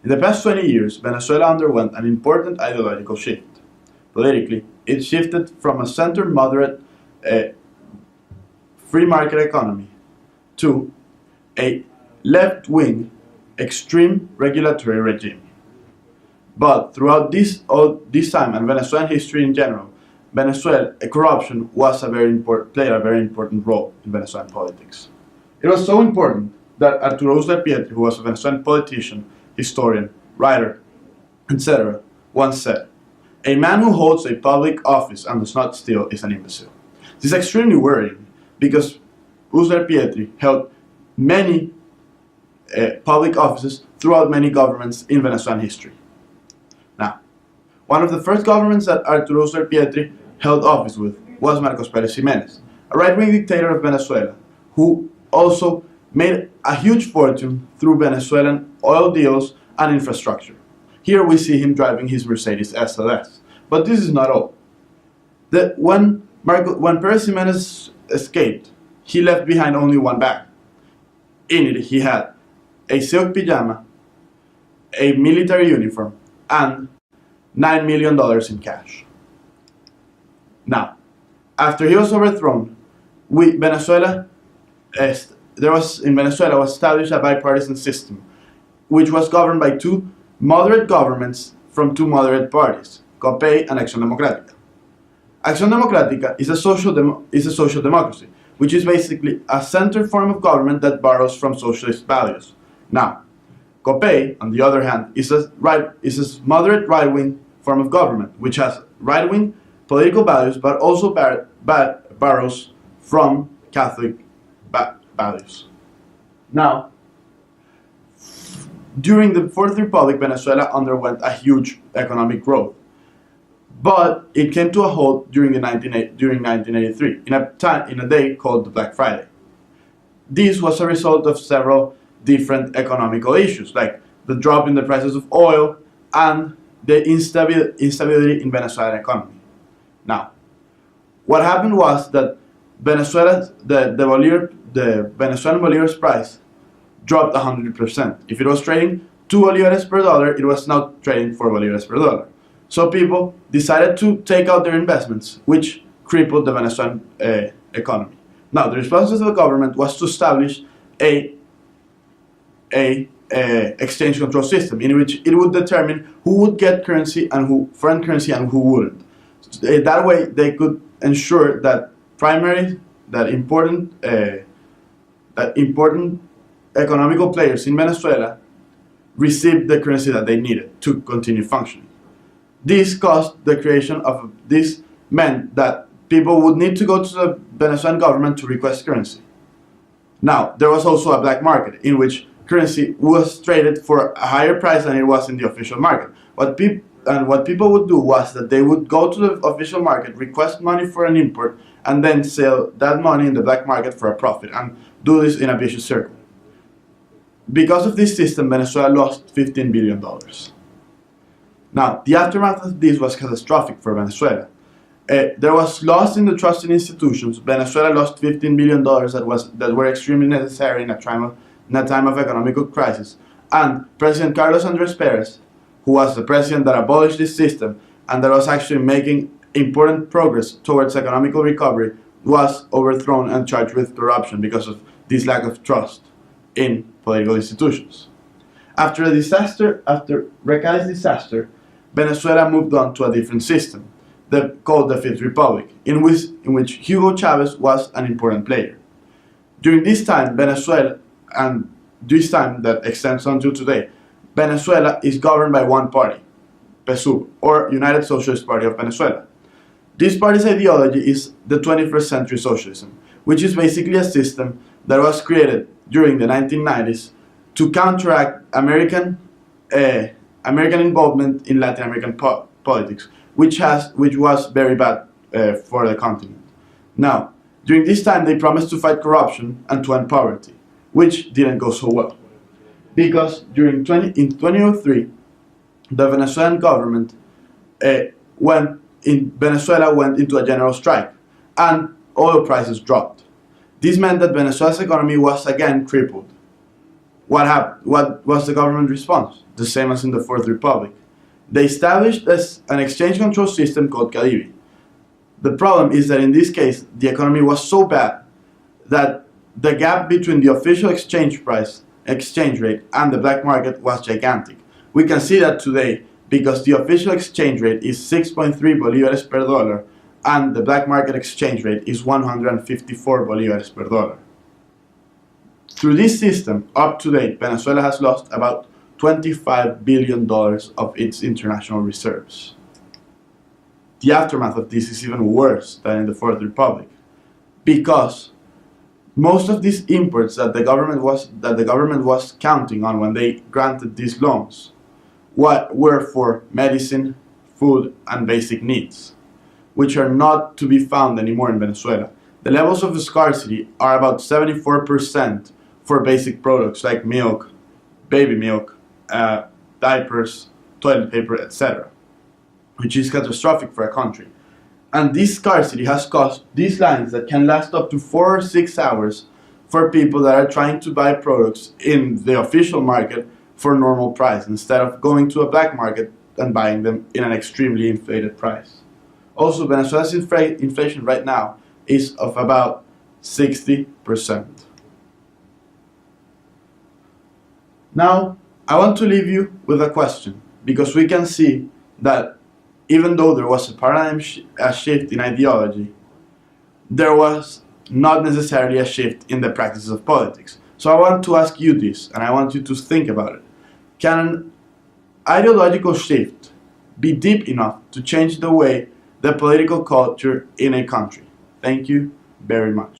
In the past 20 years, Venezuela underwent an important ideological shift. Politically, it shifted from a center-moderate free market economy to a left-wing extreme regulatory regime. But throughout this time, and Venezuelan history in general, corruption was played a very important role in Venezuelan politics. It was so important that Arturo Uslar Pietri, who was a Venezuelan politician, historian, writer, etc., once said, "A man who holds a public office and does not steal is an imbecile." This is extremely worrying because Uslar Pietri held many public offices throughout many governments in Venezuelan history. Now, one of the first governments that Arturo Uslar Pietri held office with was Marcos Pérez Jiménez, a right-wing dictator of Venezuela, who also made a huge fortune through Venezuelan oil deals and infrastructure. Here we see him driving his Mercedes SLS. But this is not all. When Pérez Jiménez escaped, he left behind only one bag. In it he had a silk pajama, a military uniform, and $9 million in cash. Now, after he was overthrown, Venezuela was established a bipartisan system, which was governed by two moderate governments from two moderate parties, COPEI and Acción Democrática. Acción Democrática is a social democracy, which is basically a center form of government that borrows from socialist values. Now, COPEI, on the other hand, is a moderate right-wing form of government, which has right-wing political values, but also borrows from Catholic values. Now, during the Fourth Republic, Venezuela underwent a huge economic growth, but it came to a halt during 1983, in a day called the Black Friday. This was a result of several different economical issues, like the drop in the prices of oil and the instability in Venezuelan economy. Now, what happened was that the Venezuelan Bolivar's price dropped 100%. If it was trading 2 Bolivares per dollar, it was now trading 4 Bolivares per dollar. So people decided to take out their investments, which crippled the Venezuelan economy. Now, the response of the government was to establish a exchange control system in which it would determine who would get foreign currency and who wouldn't. That way, they could ensure that important economical players in Venezuela received the currency that they needed to continue functioning. This meant that people would need to go to the Venezuelan government to request currency. Now, there was also a black market in which currency was traded for a higher price than it was in the official market. What people would do was that they would go to the official market, request money for an import, and then sell that money in the black market for a profit, and do this in a vicious circle. Because of this system, Venezuela lost $15 billion. Now, the aftermath of this was catastrophic for Venezuela. There was loss in the trust in institutions. Venezuela lost $15 billion that were extremely necessary in a time of economic crisis. And President Carlos Andrés Pérez, who was the president that abolished this system and that was actually making important progress towards economic recovery, was overthrown and charged with corruption because of this lack of trust in political institutions. After Recai's disaster, Venezuela moved on to a different system, called the Fifth Republic, in which Hugo Chavez was an important player. During this time, Venezuela, and this time that extends until today, Venezuela is governed by one party, PSUV, or United Socialist Party of Venezuela. This party's ideology is the 21st century socialism, which is basically a system that was created during the 1990s to counteract American involvement in Latin American politics, which was very bad for the continent. Now, during this time, they promised to fight corruption and to end poverty, which didn't go so well, because in 2003, the Venezuelan government went into a general strike, and oil prices dropped. This meant that Venezuela's economy was again crippled. What happened? What was the government response? The same as in the Fourth Republic. They established an exchange control system called Caribe. The problem is that in this case, the economy was so bad that the gap between the official exchange rate and the black market was gigantic. We can see that today because the official exchange rate is 6.3 bolívares per dollar and the black market exchange rate is 154 bolívares per dollar. Through this system, up to date, Venezuela has lost about $25 billion of its international reserves. The aftermath of this is even worse than in the Fourth Republic, because most of these imports that the government was counting on when they granted these loans were for medicine, food, and basic needs, which are not to be found anymore in Venezuela. The levels of scarcity are about 74% for basic products like milk, baby milk, diapers, toilet paper, etc., which is catastrophic for a country. And this scarcity has caused these lines that can last up to 4 or 6 hours for people that are trying to buy products in the official market for normal price instead of going to a black market and buying them in an extremely inflated price. Also, Venezuela's inflation right now is of about 60%. Now, I want to leave you with a question, because we can see that even though there was a paradigm shift in ideology, there was not necessarily a shift in the practices of politics. So I want to ask you this, and I want you to think about it. Can an ideological shift be deep enough to change the way the political culture in a country? Thank you very much.